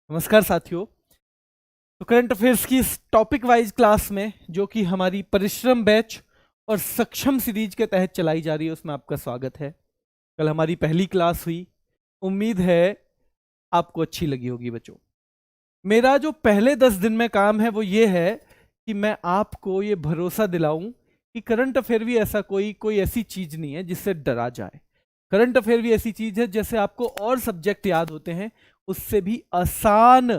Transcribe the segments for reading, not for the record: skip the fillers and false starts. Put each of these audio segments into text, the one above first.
नमस्कार साथियों। तो करंट अफेयर्स की इस टॉपिक वाइज क्लास में जो कि हमारी परिश्रम बैच और सक्षम सीरीज के तहत चलाई जा रही है उसमें आपका स्वागत है। कल हमारी पहली क्लास हुई, उम्मीद है आपको अच्छी लगी होगी बच्चों। मेरा जो पहले 10 दिन में काम है वो ये है कि मैं आपको ये भरोसा दिलाऊं कि करंट अफेयर भी ऐसा कोई ऐसी चीज नहीं है जिससे डरा जाए। करंट अफेयर भी ऐसी चीज है जैसे आपको और सब्जेक्ट याद होते हैं उससे भी आसान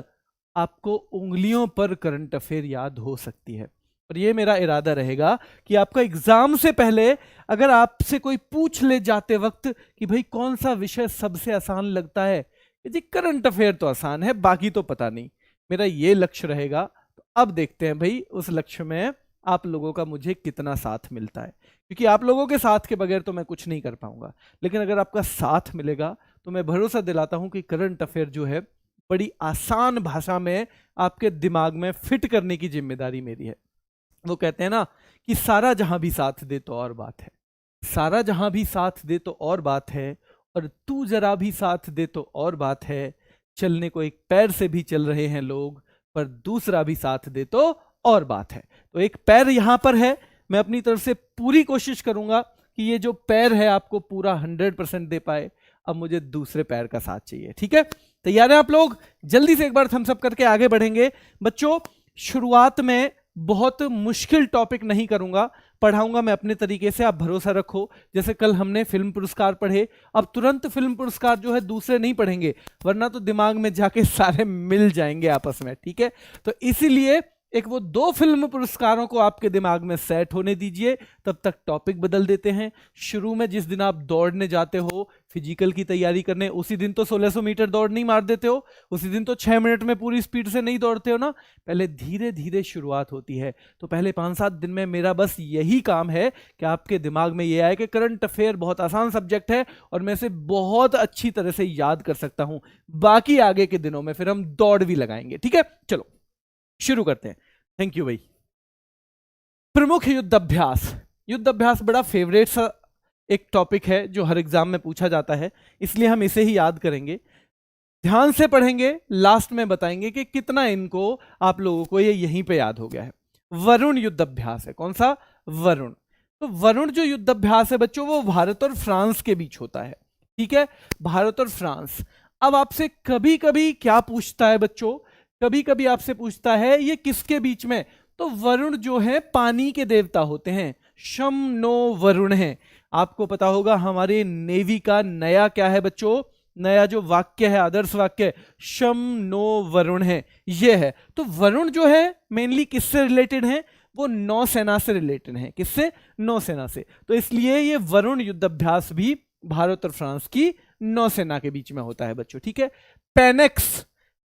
आपको उंगलियों पर करंट अफेयर याद हो सकती है। और ये मेरा इरादा रहेगा कि आपका एग्जाम से पहले अगर आपसे कोई पूछ ले जाते वक्त कि भाई कौन सा विषय सबसे आसान लगता है, जी करंट अफेयर तो आसान है बाकी तो पता नहीं, मेरा ये लक्ष्य रहेगा। तो अब देखते हैं भाई उस लक्ष्य में आप लोगों का मुझे कितना साथ मिलता है, क्योंकि आप लोगों के साथ के बगैर तो मैं कुछ नहीं कर पाऊंगा। लेकिन अगर आपका साथ मिलेगा तो मैं भरोसा दिलाता हूं कि करंट अफेयर जो है बड़ी आसान भाषा में आपके दिमाग में फिट करने की जिम्मेदारी मेरी है। वो कहते हैं ना कि सारा जहां भी साथ दे तो और बात है, सारा जहां भी साथ दे तो और बात है, और तू जरा भी साथ दे तो और बात है। चलने को एक पैर से भी चल रहे हैं लोग, पर दूसरा भी साथ दे तो और बात है। तो एक पैर यहां पर है, मैं अपनी तरफ से पूरी कोशिश करूंगा कि ये जो पैर है आपको पूरा 100% दे पाए। अब मुझे दूसरे पैर का साथ चाहिए, ठीक है? तैयार है आप लोग? जल्दी से एक बार थम्स अप करके आगे बढ़ेंगे। बच्चों, शुरुआत में बहुत मुश्किल टॉपिक नहीं करूंगा, पढ़ाऊंगा मैं अपने तरीके से, आप भरोसा रखो। जैसे कल हमने फिल्म पुरस्कार पढ़े, अब तुरंत फिल्म पुरस्कार जो है दूसरे नहीं पढ़ेंगे, वरना तो दिमाग में जाके सारे मिल जाएंगे आपस में, ठीक है? तो इसीलिए एक वो 2 फिल्म पुरस्कारों को आपके दिमाग में सेट होने दीजिए, तब तक टॉपिक बदल देते हैं। शुरू में जिस दिन आप दौड़ने जाते हो फिजिकल की तैयारी करने, उसी दिन तो 1600 मीटर दौड़ नहीं मार देते हो, उसी दिन तो 6 मिनट में पूरी स्पीड से नहीं दौड़ते हो ना। पहले धीरे धीरे शुरुआत होती है। तो पहले 5-7 दिन में मेरा बस यही काम है कि आपके दिमाग में ये आए कि करंट अफेयर बहुत आसान सब्जेक्ट है और मैं इसे बहुत अच्छी तरह से याद कर सकता हूं। बाकी आगे के दिनों में फिर हम दौड़ भी लगाएंगे, ठीक है? चलो शुरू करते हैं। थैंक यू भाई। प्रमुख युद्धाभ्यास। युद्धाभ्यास बड़ा फेवरेट सा एक टॉपिक है जो हर एग्जाम में पूछा जाता है, इसलिए हम इसे ही याद करेंगे, ध्यान से पढ़ेंगे, लास्ट में बताएंगे कि कितना इनको आप लोगों को ये यहीं पे याद हो गया है। वरुण युद्धाभ्यास है। कौन सा? वरुण। तो वरुण जो युद्धाभ्यास है बच्चों वो भारत और फ्रांस के बीच होता है, ठीक है? भारत और फ्रांस। अब आपसे कभी कभी क्या पूछता है बच्चों, कभी कभी आपसे पूछता है ये किसके बीच में। तो वरुण जो है पानी के देवता होते हैं, शम नो वरुण है। आपको पता होगा हमारे नेवी का नया क्या है बच्चों, नया जो वाक्य है, आदर्श वाक्य, शम नो वरुण है, ये है। तो वरुण जो है मेनली किससे रिलेटेड है? वो नौसेना से रिलेटेड है। किससे? नौसेना से। तो इसलिए ये वरुण युद्धाभ्यास भी भारत और फ्रांस की नौसेना के बीच में होता है बच्चों, ठीक है? पेनेक्स।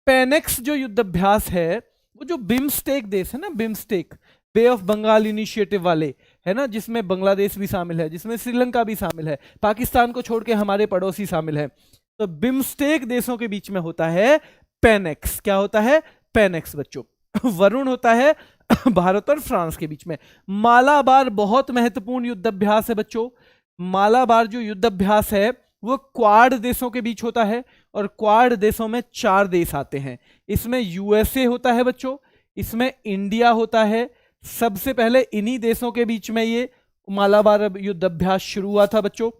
पेनेक्स जो युद्धाभ्यास है वो जो बिम्स्टेक देश है ना, BIMSTEC, bay of Bengal initiative वाले, है ना, जिसमें बांग्लादेश भी शामिल है, जिसमें श्रीलंका भी शामिल है, पाकिस्तान को छोड़ के हमारे पड़ोसी शामिल है। तो बिम्स्टेक देशों के बीच में होता है पेनेक्स। क्या होता है? पेनेक्स बच्चों। वरुण होता है भारत और फ्रांस के बीच में। मालाबार बहुत महत्वपूर्ण युद्धाभ्यास है बच्चों। मालाबार जो युद्धाभ्यास है वो क्वाड देशों के बीच होता है, और क्वाड देशों में 4 देश आते हैं। इसमें यूएसए होता है बच्चों, इसमें इंडिया होता है। सबसे पहले इन्हीं देशों के बीच में ये मालाबार युद्धाभ्यास शुरू हुआ था बच्चों,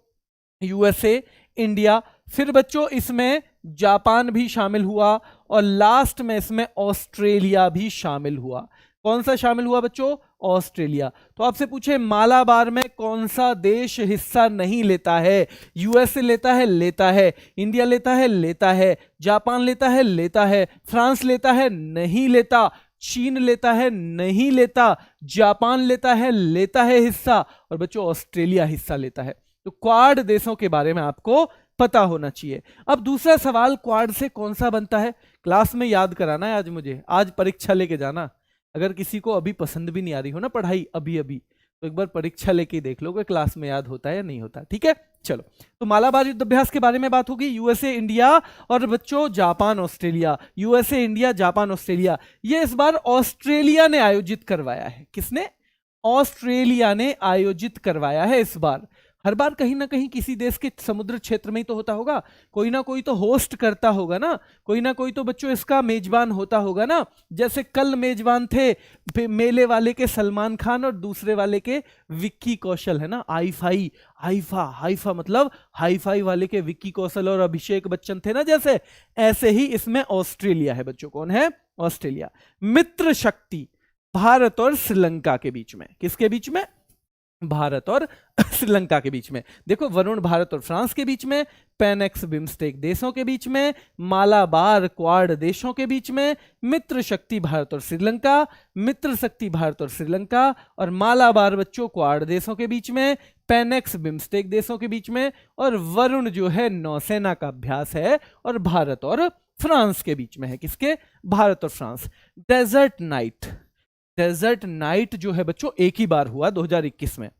यूएसए, इंडिया। फिर बच्चों इसमें जापान भी शामिल हुआ, और लास्ट में इसमें ऑस्ट्रेलिया भी शामिल हुआ। कौन सा शामिल हुआ बच्चों? ऑस्ट्रेलिया। तो आपसे पूछे मालाबार में कौन सा देश हिस्सा नहीं लेता है? यूएसए लेता है? लेता है। इंडिया लेता है? लेता है। जापान लेता है? लेता है। फ्रांस लेता है? नहीं लेता। चीन लेता है? नहीं लेता। जापान लेता है? लेता है हिस्सा। और बच्चों ऑस्ट्रेलिया हिस्सा लेता है। तो क्वाड देशों के बारे में आपको पता होना चाहिए। अब दूसरा सवाल, क्वाड से कौन सा बनता है? क्लास में याद कराना है आज मुझे, आज परीक्षा लेके जाना। अगर किसी को अभी पसंद भी नहीं आ रही हो ना पढ़ाई अभी अभी, तो एक बार परीक्षा लेके देख लो कि क्लास में याद होता है या नहीं होता, ठीक है? चलो, तो मालाबार युद्धाभ्यास के बारे में बात होगी। यूएसए, इंडिया और बच्चों Japan, Australia. USA, India, Japan, Australia. ये इस बार ऑस्ट्रेलिया ने आयोजित करवाया है। किसने? ऑस्ट्रेलिया ने आयोजित करवाया है इस बार। हर बार कहीं ना कहीं किसी देश के समुद्र क्षेत्र में ही तो होता होगा, कोई ना कोई तो होस्ट करता होगा ना, कोई ना कोई तो बच्चों इसका मेजबान होता होगा ना। जैसे कल मेजबान थे मेले वाले के सलमान खान और दूसरे वाले के विक्की कौशल, है ना, आईफाई, हाइफा, हाइफा मतलब हाईफाई वाले के विक्की कौशल और अभिषेक बच्चन थे ना, जैसे ऐसे ही इसमें ऑस्ट्रेलिया है बच्चों। कौन है? ऑस्ट्रेलिया। मित्र शक्ति भारत और श्रीलंका के बीच में, किसके बीच में? भारत और श्रीलंका के बीच में। देखो, वरुण भारत और फ्रांस के बीच में, पेनेक्स बिम्स्टेक देशों के बीच में, मालाबार क्वाड देशों के बीच में, मित्र शक्ति भारत और श्रीलंका, मित्र शक्ति भारत और श्रीलंका और मालाबार बच्चों क्वाड देशों के बीच में, पेनेक्स बिम्स्टेक देशों के बीच में, और वरुण जो है नौसेना का अभ्यास है और भारत और फ्रांस के बीच में है। किसके? भारत और France. Desert knight, desert knight जो है बच्चों एक ही बार हुआ 2021 में,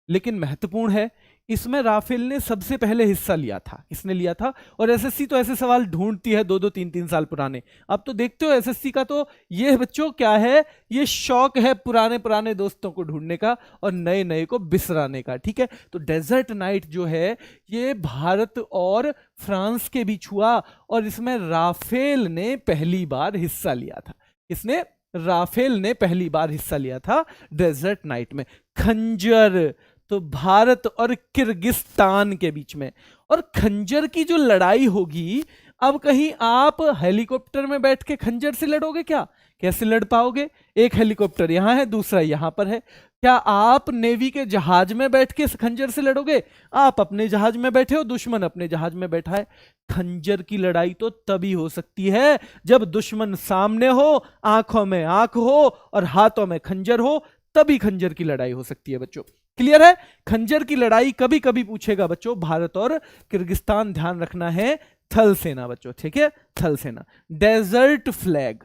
लेकिन महत्वपूर्ण है, इसमें राफेल ने सबसे पहले हिस्सा लिया था। किसने लिया था? और एसएससी तो ऐसे सवाल ढूंढती है 2-2 3-3 साल पुराने। अब तो देखते हो एसएससी का तो ये बच्चों क्या है, ये शौक है पुराने पुराने दोस्तों को ढूंढने का और नए नए को बिसराने का। ठीक है, तो डेजर्ट नाइट जो है ये भारत और फ्रांस के बीच हुआ और इसमें राफेल ने पहली बार हिस्सा लिया था। किसने? राफेल ने पहली बार हिस्सा लिया था डेजर्ट नाइट में। खंजर तो भारत और किर्गिस्तान के बीच में, और खंजर की जो लड़ाई होगी, अब कहीं आप हेलीकॉप्टर में बैठ के खंजर से लड़ोगे क्या? कैसे लड़ पाओगे? एक हेलीकॉप्टर यहां है, दूसरा यहां पर है। क्या आप नेवी के जहाज में बैठ के खंजर से लड़ोगे? आप अपने जहाज में बैठे हो, दुश्मन अपने जहाज में बैठा है। खंजर की लड़ाई तो तभी हो सकती है जब दुश्मन सामने हो, आंखों में आंख हो और हाथों में खंजर हो, तभी खंजर की लड़ाई हो सकती है बच्चों। क्लियर है? खंजर की लड़ाई कभी कभी पूछेगा बच्चों, भारत और किर्गिस्तान, ध्यान रखना है, थल सेना बच्चों। ठीक है, थल सेना। Desert flag,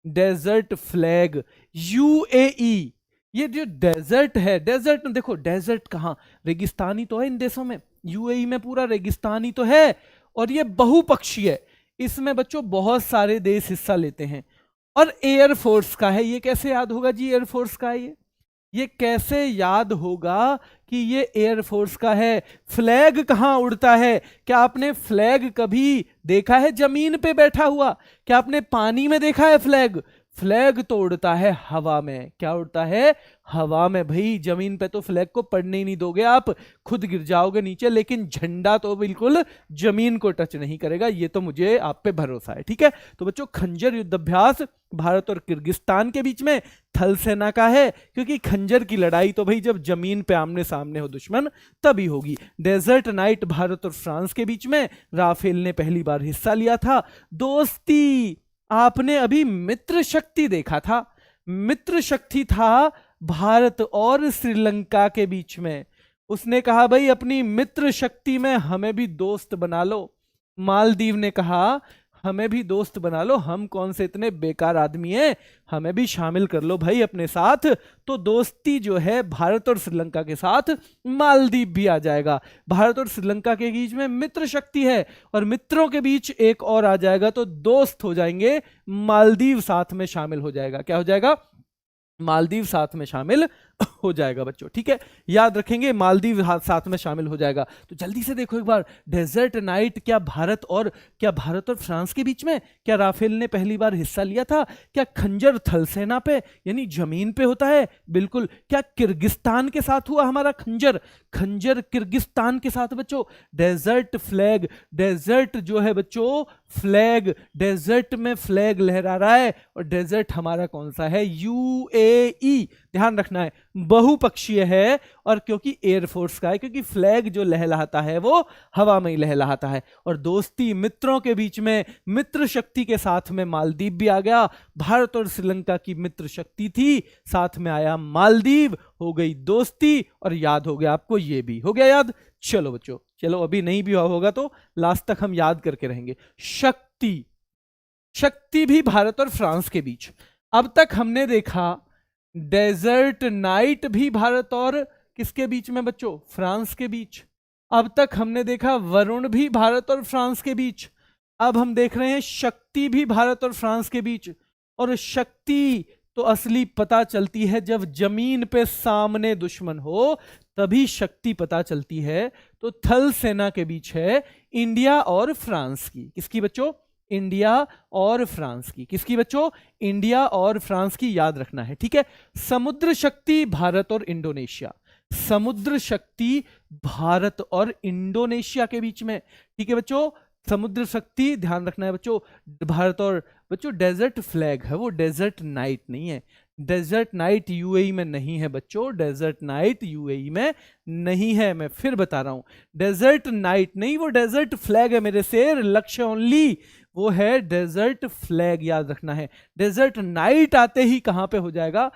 desert flag UAE, ये जो डेजर्ट है, डेजर्ट देखो, डेजर्ट कहां? रेगिस्तानी तो है इन देशों में, यूएई में पूरा रेगिस्तानी तो है, और ये बहुपक्षीय है, इसमें बच्चों बहुत सारे देश हिस्सा लेते हैं और एयरफोर्स का है। ये कैसे याद होगा जी? एयरफोर्स का है ये कैसे याद होगा कि ये एयरफोर्स का है? फ्लैग कहां उड़ता है? क्या आपने फ्लैग कभी देखा है जमीन पे बैठा हुआ? क्या आपने पानी में देखा है फ्लैग? फ्लैग तो उड़ता है हवा में। क्या उड़ता है? हवा में। भाई जमीन पे तो फ्लैग को पड़ने ही नहीं दोगे आप, खुद गिर जाओगे नीचे, लेकिन झंडा तो बिल्कुल जमीन को टच नहीं करेगा, ये तो मुझे आप पे भरोसा है। ठीक है, तो बच्चों खंजर युद्धाभ्यास भारत और किर्गिस्तान के बीच में थल सेना का है, क्योंकि खंजर की लड़ाई तो भाई जब जमीन पे आमने सामने हो दुश्मन तभी होगी। डेजर्ट नाइट भारत और फ्रांस के बीच में, राफेल ने पहली बार हिस्सा लिया था। दोस्ती, आपने अभी मित्र शक्ति देखा था, मित्र शक्ति था भारत और श्रीलंका के बीच में। उसने कहा भाई अपनी मित्र शक्ति में हमें भी दोस्त बना लो। मालदीव ने कहा हमें भी दोस्त बना लो, हम कौन से इतने बेकार आदमी हैं, हमें भी शामिल कर लो भाई अपने साथ। तो दोस्ती जो है भारत और श्रीलंका के साथ, मालदीव भी आ जाएगा। भारत और श्रीलंका के बीच में मित्र शक्ति है और मित्रों के बीच एक और आ जाएगा तो दोस्त हो जाएंगे, मालदीव साथ में शामिल हो जाएगा। क्या हो जाएगा? मालदीव साथ में शामिल हो जाएगा बच्चों। ठीक है, याद रखेंगे, मालदीव साथ में शामिल हो जाएगा। तो जल्दी से देखो एक बार, डेजर्ट नाइट क्या भारत और फ्रांस के बीच में? क्या राफेल ने पहली बार हिस्सा लिया था? क्या खंजर थल सेना पे यानी जमीन पे होता है? बिल्कुल। क्या किर्गिस्तान के साथ हुआ हमारा खंजर? खंजर किर्गिस्तान के साथ बच्चों। डेजर्ट फ्लैग, डेजर्ट जो है बच्चों फ्लैग, डेजर्ट में फ्लैग लहरा रहा है और डेजर्ट हमारा कौन सा है? यूएई। ध्यान रखना है, बहुपक्षीय है और क्योंकि एयरफोर्स का है, क्योंकि फ्लैग जो लहलहाता है वो हवा में ही लहलहाता है। और दोस्ती मित्रों के बीच में, मित्र शक्ति के साथ में मालदीव भी आ गया। भारत और श्रीलंका की मित्र शक्ति थी, साथ में आया मालदीव, हो गई दोस्ती, और याद हो गया आपको, ये भी हो गया याद। चलो बच्चों, चलो अभी नहीं भी होगा तो लास्ट तक हम याद करके रहेंगे। शक्ति, शक्ति भी भारत और फ्रांस के बीच। अब तक हमने देखा डेजर्ट नाइट भी भारत और किसके बीच में बच्चों? फ्रांस के बीच। अब तक हमने देखा वरुण भी भारत और फ्रांस के बीच। अब हम देख रहे हैं शक्ति भी भारत और फ्रांस के बीच। और शक्ति तो असली पता चलती है जब जमीन पे सामने दुश्मन हो, तभी शक्ति पता चलती है। तो थल सेना के बीच है इंडिया और फ्रांस की। किसकी बच्चों? इंडिया और फ्रांस की। किसकी बच्चों? इंडिया और फ्रांस की, याद रखना है, ठीक है। समुद्र शक्ति भारत और इंडोनेशिया, समुद्र शक्ति भारत और इंडोनेशिया के बीच में, ठीक है बच्चों। समुद्र शक्ति, ध्यान रखना है बच्चों, भारत और, बच्चों डेजर्ट फ्लैग है वो, डेजर्ट नाइट नहीं है। डेजर्ट नाइट यूएई में नहीं है बच्चों, डेजर्ट नाइट यूएई में नहीं है। मैं फिर बता रहा हूं, डेजर्ट नाइट नहीं, वो डेजर्ट फ्लैग है मेरे शेर, लक्ष्य ओनली, वो है डेजर्ट फ्लैग, याद रखना है। डेजर्ट नाइट आते ही कहां पे हो जाएगा?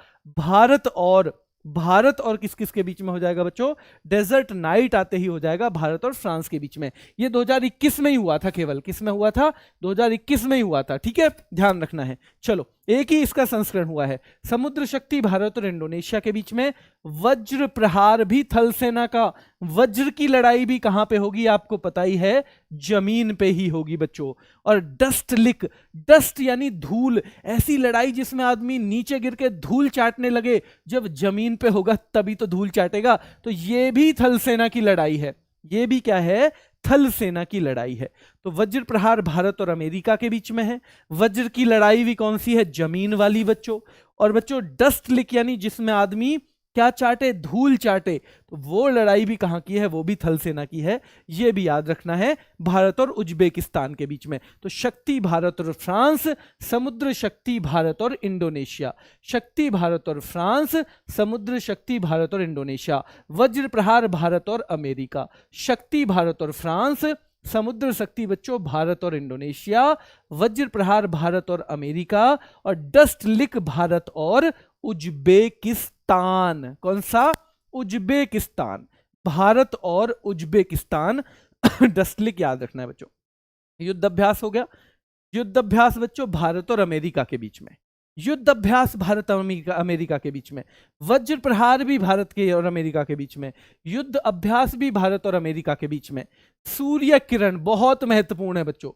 भारत और किस किस के बीच में हो जाएगा बच्चों? डेजर्ट नाइट आते ही हो जाएगा भारत और फ्रांस के बीच में। ये 2021 में ही हुआ था, केवल किस में हुआ था? 2021 में ही हुआ था, ठीक है, ध्यान रखना है। चलो, एक ही इसका संस्करण हुआ है। समुद्र शक्ति भारत और इंडोनेशिया के बीच में। वज्र प्रहार भी थल सेना का, वज्र की लड़ाई भी कहां पे होगी आपको पता ही है, जमीन पे ही होगी बच्चों। और डस्ट लिक, डस्ट यानी धूल, ऐसी लड़ाई जिसमें आदमी नीचे गिर के धूल चाटने लगे, जब जमीन पे होगा तभी तो धूल चाटेगा। तो ये भी थल सेना की लड़ाई है, ये भी क्या है? थल सेना की लड़ाई है। तो वज्र प्रहार भारत और अमेरिका के बीच में है। वज्र की लड़ाई भी कौन सी है? जमीन वाली बच्चों। और बच्चों डस्ट लिक यानी जिसमें आदमी क्या चाटे? धूल चाटे, तो वो लड़ाई भी कहां की है? वो भी थल सेना की है। ये भी याद रखना है, भारत और उज्बेकिस्तान के बीच में। तो शक्ति भारत और फ्रांस, समुद्र शक्ति भारत और इंडोनेशिया। शक्ति भारत और फ्रांस, समुद्र शक्ति भारत और इंडोनेशिया। वज्र प्रहार भारत और अमेरिका। शक्ति भारत और फ्रांस, समुद्र शक्ति बच्चों भारत और इंडोनेशिया। वज्र प्रहार भारत और अमेरिका। और डस्ट लिक भारत और उज्बेकिस्तान। कौन सा? उज्बेकिस्तान, भारत और उज्बेकिस्तान। डस्ट लिक याद रखना है बच्चों। युद्ध अभ्यास हो गया। युद्ध अभ्यास बच्चों भारत और अमेरिका के बीच में। युद्ध अभ्यास भारत और अमेरिका के बीच में। वज्र प्रहार भी भारत के और अमेरिका के बीच में। युद्ध अभ्यास भी भारत और अमेरिका के बीच में। सूर्य किरण बहुत महत्वपूर्ण है बच्चों,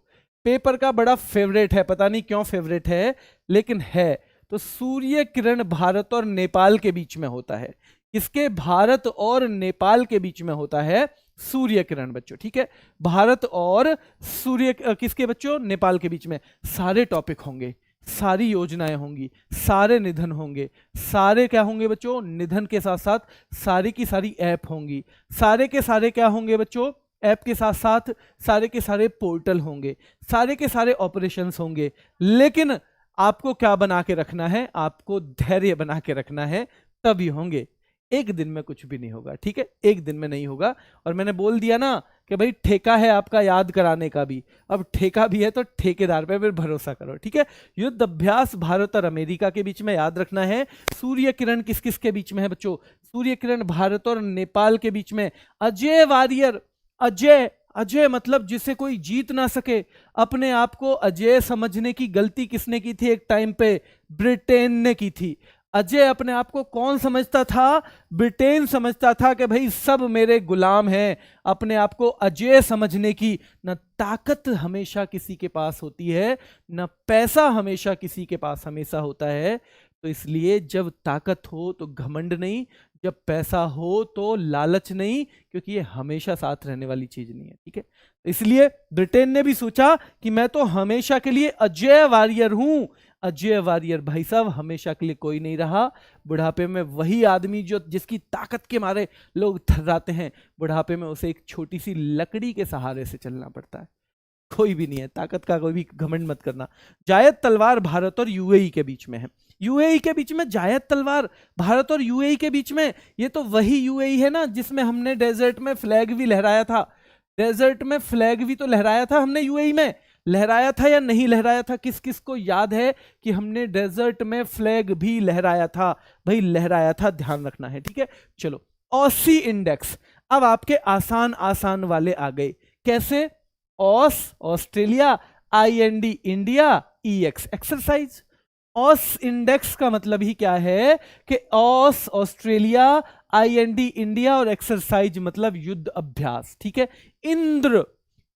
पेपर का बड़ा फेवरेट है, पता नहीं क्यों फेवरेट है लेकिन है। तो सूर्य किरण भारत और नेपाल के बीच में होता है। किसके? भारत और नेपाल के बीच में होता है सूर्य किरण बच्चों, ठीक है। भारत और सूर्य किसके बच्चों? नेपाल के बीच में। सारे टॉपिक होंगे, सारी योजनाएं होंगी, सारे निधन होंगे, सारे क्या होंगे बच्चों? निधन के साथ साथ सारी की सारी ऐप होंगी, सारे के सारे क्या होंगे बच्चों? ऐप के साथ साथ सारे के सारे पोर्टल होंगे, सारे के सारे ऑपरेशंस होंगे। लेकिन आपको क्या बना के रखना है? आपको धैर्य बना के रखना है, तभी होंगे। एक दिन में कुछ भी नहीं होगा, ठीक है, एक दिन में नहीं होगा। और मैंने बोल दिया ना कि भाई ठेका है आपका याद कराने का भी, अब ठेका भी है तो ठेकेदार पे फिर भरोसा करो, ठीक है। युद्ध अभ्यास भारत और अमेरिका के बीच में, याद रखना है। सूर्य किरण किस किस के बीच में है बच्चों? सूर्य किरण भारत और नेपाल के बीच में। अजय वॉरियर, अजय, अजय मतलब जिसे कोई जीत ना सके। अपने आप को अजय समझने की गलती किसने की थी एक टाइम पे? ब्रिटेन ने की थी। अजय अपने आप को कौन समझता था? ब्रिटेन समझता था कि भाई सब मेरे गुलाम हैं। अपने आप को अजय समझने की न ताकत हमेशा किसी के पास होती है, न पैसा हमेशा किसी के पास हमेशा होता है। तो इसलिए जब ताकत हो तो घमंड नहीं, जब पैसा हो तो लालच नहीं, क्योंकि ये हमेशा साथ रहने वाली चीज नहीं है, ठीक है। इसलिए ब्रिटेन ने भी सोचा कि मैं तो हमेशा के लिए अजय वॉरियर हूं। अजय वॉरियर भाई साहब हमेशा के लिए कोई नहीं रहा। बुढ़ापे में वही आदमी जो जिसकी ताकत के मारे लोग थर्राते हैं, बुढ़ापे में उसे एक छोटी सी लकड़ी के सहारे से चलना पड़ता है। कोई भी नहीं है, ताकत का कोई भी घमंड मत करना। जायद तलवार भारत और यूएई के बीच में है। यूएई के बीच में जायद तलवार, भारत और यूएई के बीच में। ये तो वही यूएई है ना जिसमें हमने डेजर्ट में फ्लैग भी लहराया था। डेजर्ट में फ्लैग भी तो लहराया था हमने, यूएई में लहराया था या नहीं लहराया था? किस किस को याद है कि हमने डेजर्ट में फ्लैग भी लहराया था? भाई लहराया था, ध्यान रखना है, ठीक है। चलो, ऑसी इंडेक्स। अब आपके आसान आसान वाले आ गए। कैसे? Aus Australia, IND India, EX exercise. Aus index का मतलब ही क्या है कि ऑस ऑस्ट्रेलिया, IND इंडिया और एक्सरसाइज मतलब युद्ध अभ्यास, ठीक है। इंद्र,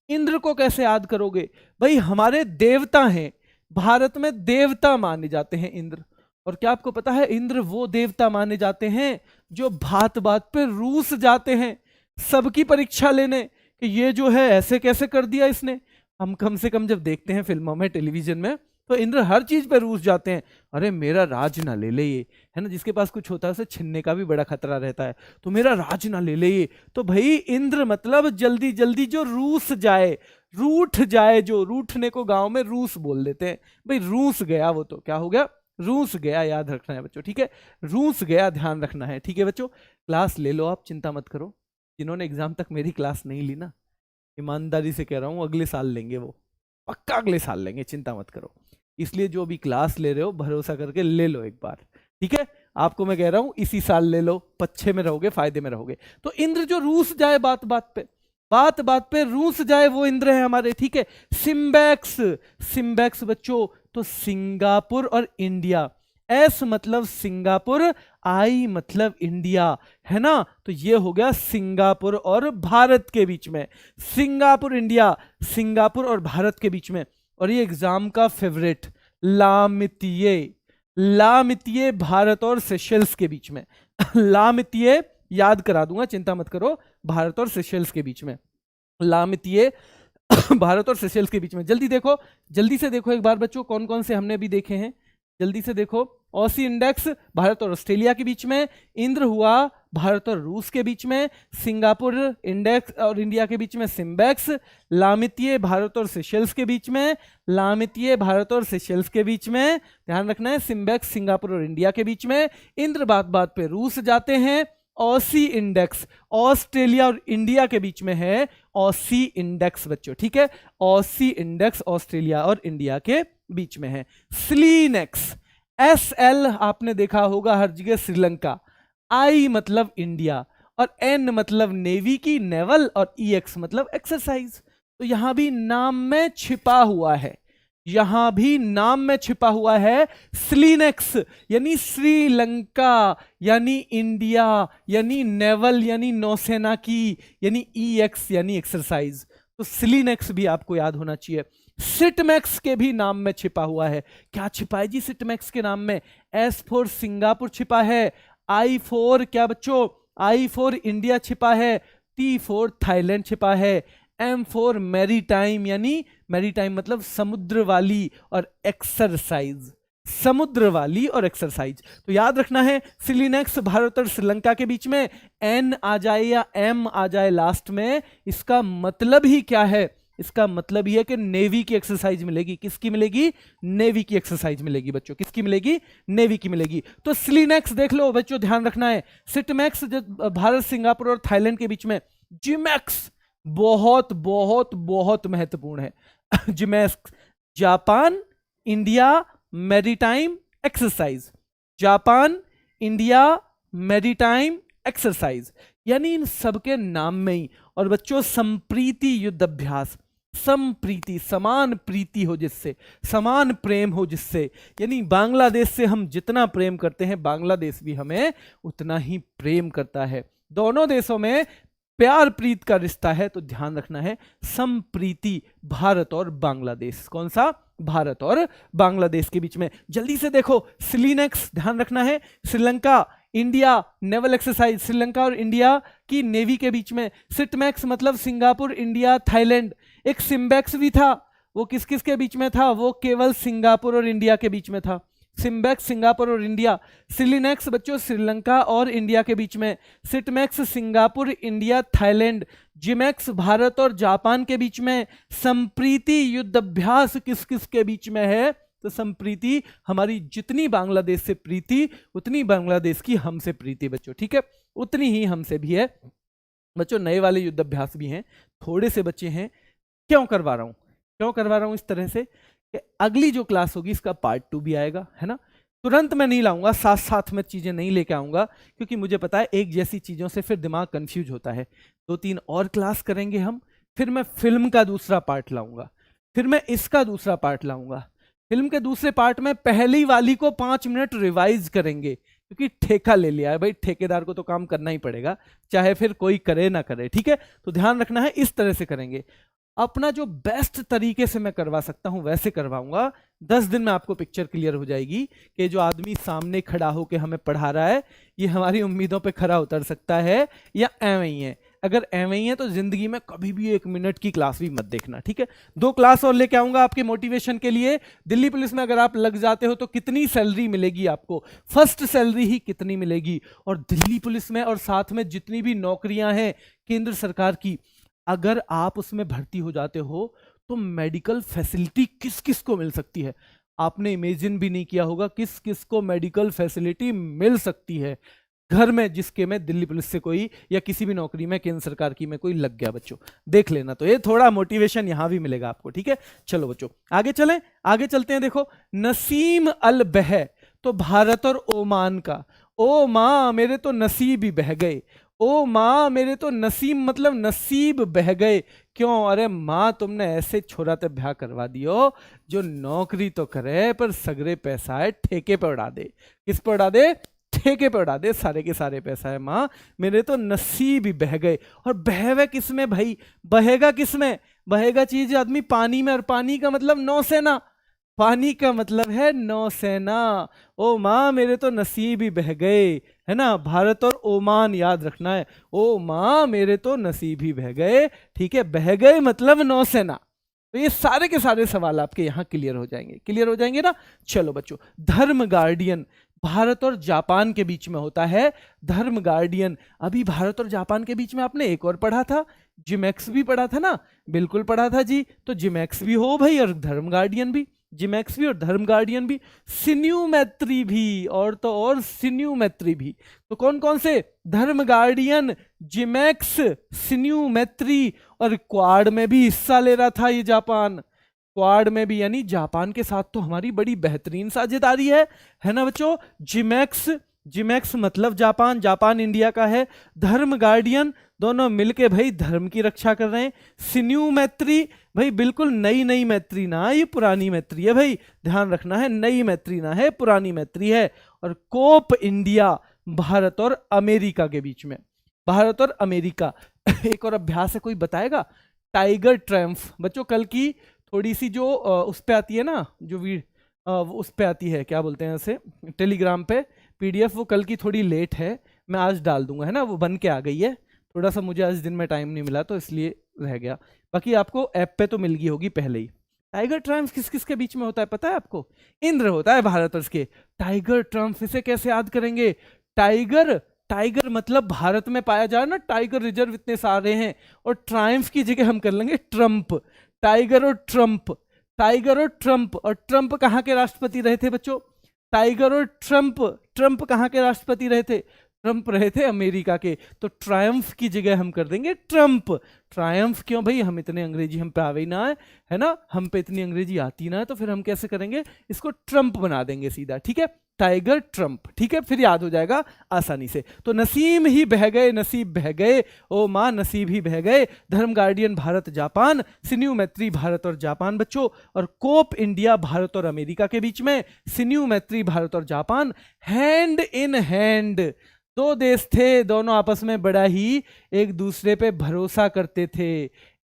इंद्र को कैसे याद करोगे? भाई हमारे देवता हैं, भारत में देवता माने जाते हैं इंद्र। और क्या आपको पता है इंद्र वो देवता माने जाते हैं जो बात बात पे रूस जाते हैं सबकी परीक्षा लेने कि ये जो है ऐसे कैसे कर दिया इसने। हम कम से कम जब देखते हैं फिल्मों में, टेलीविजन में, तो इंद्र हर चीज पे रूस जाते हैं। अरे मेरा राज ना ले ले ये, है ना, जिसके पास कुछ होता है उसे छीनने का भी बड़ा खतरा रहता है, तो मेरा राज ना ले ले ये। तो भाई इंद्र मतलब जल्दी जल्दी जो रूस जाए, रूठ जाए, जो रूठने को गांव में रूस बोल देते हैं। भाई रूस गया, वो तो क्या हो गया, रूस गया, याद रखना है बच्चों, ठीक है, रूस गया, ध्यान रखना है, ठीक है बच्चों। क्लास ले लो आप, चिंता मत करो। जिन्होंने एग्जाम तक मेरी क्लास नहीं ली ना, ईमानदारी से कह रहा हूं अगले साल लेंगे, वो पक्का अगले साल लेंगे, चिंता मत करो। इसलिए जो भी क्लास ले रहे हो भरोसा करके ले लो एक बार, ठीक है। आपको मैं कह रहा हूं इसी साल ले लो, पच्छे में रहोगे, फायदे में रहोगे। तो इंद्र जो रूस जाए बात बात पे, बात बात पे रूस जाए, वो इंद्र है हमारे, ठीक है। सिम्बैक्स, सिम्बैक्स बच्चों तो सिंगापुर और इंडिया, एस मतलब सिंगापुर, आई मतलब इंडिया, है ना। तो ये हो गया सिंगापुर और भारत के बीच में, सिंगापुर इंडिया, सिंगापुर और भारत के बीच में। और ये एग्जाम का फेवरेट लामितीय, लामितीय भारत और सेशेल्स के बीच में लामितीय याद करा दूंगा, चिंता मत करो, भारत और सेशेल्स के बीच में, लामितीय भारत और सेशेल्स के बीच में। जल्दी देखो, जल्दी से देखो एक बार बच्चों, कौन कौन से हमने भी देखे हैं, जल्दी से देखो। ऑसी इंडेक्स भारत और ऑस्ट्रेलिया के बीच में, इंद्र हुआ भारत और रूस के बीच में, सिंगापुर इंडेक्स और इंडिया के बीच में सिम्बैक्स, लामितीय भारत और सेशेल्स के बीच में, लामितीय भारत और सेशेल्स के बीच में, ध्यान रखना है, सिम्बैक्स सिंगापुर और इंडिया के बीच में, इंद्र बात बात पे रूस जाते हैं। ऑसी इंडेक्स ऑस्ट्रेलिया और इंडिया के बीच में है, ऑसी इंडेक्स बच्चों, ठीक है, ऑसी इंडेक्स ऑस्ट्रेलिया और इंडिया के बीच में है। स्लीनेक्स, एस एल आपने देखा होगा हर जगह श्रीलंका, आई मतलब इंडिया, और एन मतलब नेवी की, नेवल, और ई एक्स मतलब एक्सरसाइज। तो यहां भी नाम में छिपा हुआ है, यहां भी नाम में छिपा हुआ है स्लीनेक्स, यानी श्रीलंका, यानी इंडिया, यानी नेवल, यानी नौसेना की, यानी ई एक्स यानी एक्सरसाइज। तो स्लीनेक्स भी आपको याद होना चाहिए। सिटमैक्स के भी नाम में छिपा हुआ है, क्या छिपा है जी सिटमैक्स के नाम में, एस फॉर सिंगापुर छिपा है, आई फॉर क्या बच्चों, आई फॉर इंडिया छिपा है, टी फॉर थाईलैंड छिपा है, एम फॉर मैरीटाइम, यानी मैरीटाइम मतलब समुद्र वाली और एक्सरसाइज, समुद्र वाली और एक्सरसाइज। तो याद रखना है सिलिनेक्स भारत और श्रीलंका के बीच में, एन आ जाए या एम आ जाए लास्ट में, इसका मतलब ही क्या है, इसका मतलब ये है कि नेवी की एक्सरसाइज मिलेगी। किसकी मिलेगी, नेवी की एक्सरसाइज मिलेगी बच्चों, किसकी मिलेगी, नेवी की मिलेगी। तो स्लीनेक्स देख लो बच्चों, ध्यान रखना है, सिटमैक्स भारत सिंगापुर और थाईलैंड के बीच में, जिमैक्स बहुत बहुत बहुत महत्वपूर्ण है JIMEX Japan India maritime exercise, Japan India maritime exercise, यानी इन सबके नाम में ही। और बच्चों संप्रीति युद्ध अभ्यास, संप्रीति समान प्रीति हो जिससे, समान प्रेम हो जिससे, यानी बांग्लादेश से हम जितना प्रेम करते हैं बांग्लादेश भी हमें उतना ही प्रेम करता है। दोनों देशों में प्यार प्रीत का रिश्ता है, तो ध्यान रखना है संप्रीति भारत और बांग्लादेश, कौन सा, भारत और बांग्लादेश के बीच में। जल्दी से देखो स्लीनेक्स, ध्यान रखना है Sri Lanka India naval exercise, Sri Lanka और इंडिया की नेवी के बीच में। सिटमैक्स मतलब सिंगापुर इंडिया थाईलैंड। एक सिम्बैक्स भी था, वो किस किस के बीच में था, वो केवल सिंगापुर और इंडिया के बीच में था, सिम्बैक्स सिंगापुर और इंडिया। सिलिनेक्स बच्चों श्रीलंका और इंडिया के बीच में, सिटमैक्स Singapore India Thailand, JIMEX Bharat और जापान के बीच में। संप्रीति युद्ध अभ्यास किस किस के बीच में है, तो संप्रीति हमारी जितनी बांग्लादेश से प्रीति उतनी बांग्लादेश की हमसे प्रीति बच्चों, ठीक है, उतनी ही हमसे भी है बच्चों। नए वाले युद्ध अभ्यास भी हैं, थोड़े से बच्चे हैं। क्यों करवा रहा हूं, क्यों करवा रहा हूं इस तरह से, अगली जो क्लास होगी इसका पार्ट 2 भी आएगा, है ना। तुरंत मैं नहीं लाऊंगा, साथ साथ में चीजें नहीं लेके आऊंगा, क्योंकि मुझे पता है एक जैसी चीजों से फिर दिमाग कंफ्यूज होता है। 2-3 और क्लास करेंगे हम, फिर मैं फिल्म का दूसरा पार्ट लाऊंगा, फिर मैं इसका दूसरा पार्ट लाऊंगा। फिल्म के दूसरे पार्ट में पहली वाली को 5 मिनट रिवाइज करेंगे, क्योंकि ठेका ले लिया है भाई, ठेकेदार को तो काम करना ही पड़ेगा, चाहे फिर कोई करे ना करे, ठीक है। तो ध्यान रखना है, इस तरह से करेंगे। अपना जो बेस्ट तरीके से मैं करवा सकता हूं वैसे करवाऊंगा। 10 दिन में आपको पिक्चर क्लियर हो जाएगी कि जो आदमी सामने खड़ा होकर हमें पढ़ा रहा है ये हमारी उम्मीदों पे खरा उतर सकता है या एवं ही है। अगर एवं ही है तो जिंदगी में कभी भी 1 मिनट की क्लास भी मत देखना, ठीक है। 2 क्लास और लेके आऊंगा आपके मोटिवेशन के लिए। दिल्ली पुलिस में अगर आप लग जाते हो तो कितनी सैलरी मिलेगी आपको, फर्स्ट सैलरी ही कितनी मिलेगी, और दिल्ली पुलिस में और साथ में जितनी भी नौकरियां हैं केंद्र सरकार की, अगर आप उसमें भर्ती हो जाते हो तो मेडिकल फैसिलिटी किस किस को मिल सकती है, आपने इमेजिन भी नहीं किया होगा किस किस को मेडिकल फैसिलिटी मिल सकती है घर में जिसके में दिल्ली पुलिस से कोई या किसी भी नौकरी में केंद्र सरकार की में कोई लग गया। बच्चों देख लेना, तो ये थोड़ा मोटिवेशन यहां भी मिलेगा आपको, ठीक है। चलो बच्चों आगे चलें, आगे चलते हैं। देखो नसीम अल बह, तो भारत और ओमान का, ओ माँ मेरे तो नसीब ही बह गए, ओ माँ मेरे तो नसीब मतलब नसीब बह गए। क्यों? अरे माँ तुमने ऐसे छोरा ते ब्याह करवा दियो जो नौकरी तो करे पर सगरे पैसा है ठेके पे उड़ा दे। किस पे उड़ा दे? ठेके पे उड़ा दे, सारे के सारे पैसा है। माँ मेरे तो नसीब ही बह गए। और बहवे किस में भाई? बहेगा किस में? बहेगा चीज आदमी पानी में, और पानी का मतलब नौसेना, पानी का मतलब है नौसेना। ओ माँ मेरे तो नसीब ही बह गए, है ना। भारत और ओमान याद रखना है। ओ माँ मेरे तो नसीब ही बह गए, ठीक है। बह गए मतलब नौसेना। तो ये सारे के सारे सवाल आपके यहाँ क्लियर हो जाएंगे, क्लियर हो जाएंगे ना। चलो बच्चों, धर्म गार्डियन भारत और जापान के बीच में होता है। धर्म गार्डियन, अभी भारत और जापान के बीच में आपने एक और पढ़ा था, जिमैक्स भी पढ़ा था ना। बिल्कुल पढ़ा था जी। तो जिमैक्स भी हो भाई और धर्म गार्डियन भी, जिमैक्स भी और धर्म गार्डियन भी, सिन्यू मैत्री भी, और तो और सिन्यू मैत्री भी। तो कौन कौन से? धर्म गार्डियन, जिमैक्स, सिन्यू मैत्री, और क्वाड में भी हिस्सा ले रहा था ये जापान। क्वाड में भी, यानी जापान के साथ तो हमारी बड़ी बेहतरीन साझेदारी है ना बच्चों। जिमैक्स, जिमैक्स मतलब जापान, जापान इंडिया का है। धर्म गार्डियन, दोनों मिलके भाई धर्म की रक्षा कर रहे हैं। सिन्यू मैत्री भाई बिल्कुल नई नई मैत्री ना, ये पुरानी मैत्री है भाई, ध्यान रखना है, नई मैत्री ना है, पुरानी मैत्री है। और कोप इंडिया, भारत और अमेरिका के बीच में, भारत और अमेरिका। एक और अभ्यास है, कोई बताएगा? Tiger Triumph. बच्चों कल की थोड़ी सी जो उस पे आती है ना, जो उस पे आती है, क्या बोलते हैं उसे, टेलीग्राम पे पीडीएफ, वो कल की थोड़ी लेट है, मैं आज डाल दूंगा, है ना। वो बन के आ गई है, थोड़ा सा मुझे आज दिन में टाइम नहीं मिला तो इसलिए रह गया। बाकी आपको ऐप पे तो मिल गई होगी पहले ही। टाइगर ट्रायम्फ किस किस के बीच में होता है पता है आपको? इंद्र होता है भारत और उसके। टाइगर ट्रायम्फ इसे कैसे याद करेंगे? टाइगर, टाइगर मतलब भारत में पाया जाए ना, टाइगर रिजर्व इतने सारे हैं, और ट्रायम्फ की जगह हम कर लेंगे ट्रंप। टाइगर और ट्रंप, टाइगर और ट्रंप। और ट्रंप कहाँ के राष्ट्रपति रहे थे बच्चों? टाइगर और ट्रंप, ट्रंप कहाँ के राष्ट्रपति रहे थे? ट्रंप रहे थे अमेरिका के। तो ट्रायम्फ की जगह हम कर देंगे ट्रंप। ट्रायम्फ क्यों भाई? हम इतने अंग्रेजी हम पे आवे ही ना है ना, हम पे इतनी अंग्रेजी आती ना है, तो फिर हम कैसे करेंगे इसको? ट्रंप बना देंगे सीधा, ठीक है। टाइगर ट्रंप, ठीक है, फिर याद हो जाएगा आसानी से। तो नसीम ही बह गए, नसीब बह गए, ओ माँ नसीब ही बह गए। धर्म गार्डियन भारत जापान, सिन्यू मैत्री भारत और जापान बच्चों, और कोप इंडिया भारत और अमेरिका के बीच में, सिन्यू मैत्री भारत और जापान। हैंड इन हैंड, दो देश थे, दोनों आपस में बड़ा ही एक दूसरे पे भरोसा करते थे।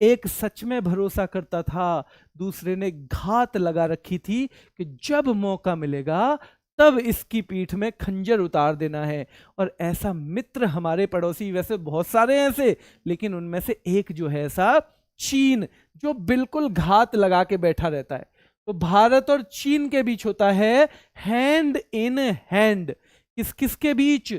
एक सच में भरोसा करता था, दूसरे ने घात लगा रखी थी कि जब मौका मिलेगा तब इसकी पीठ में खंजर उतार देना है। और ऐसा मित्र हमारे पड़ोसी वैसे बहुत सारे हैं ऐसे, लेकिन उनमें से एक जो है ऐसा चीन, जो बिल्कुल घात लगा के बैठा रहता है। तो भारत और चीन के बीच होता है हैंड इन हैंड। किस किस के बीच?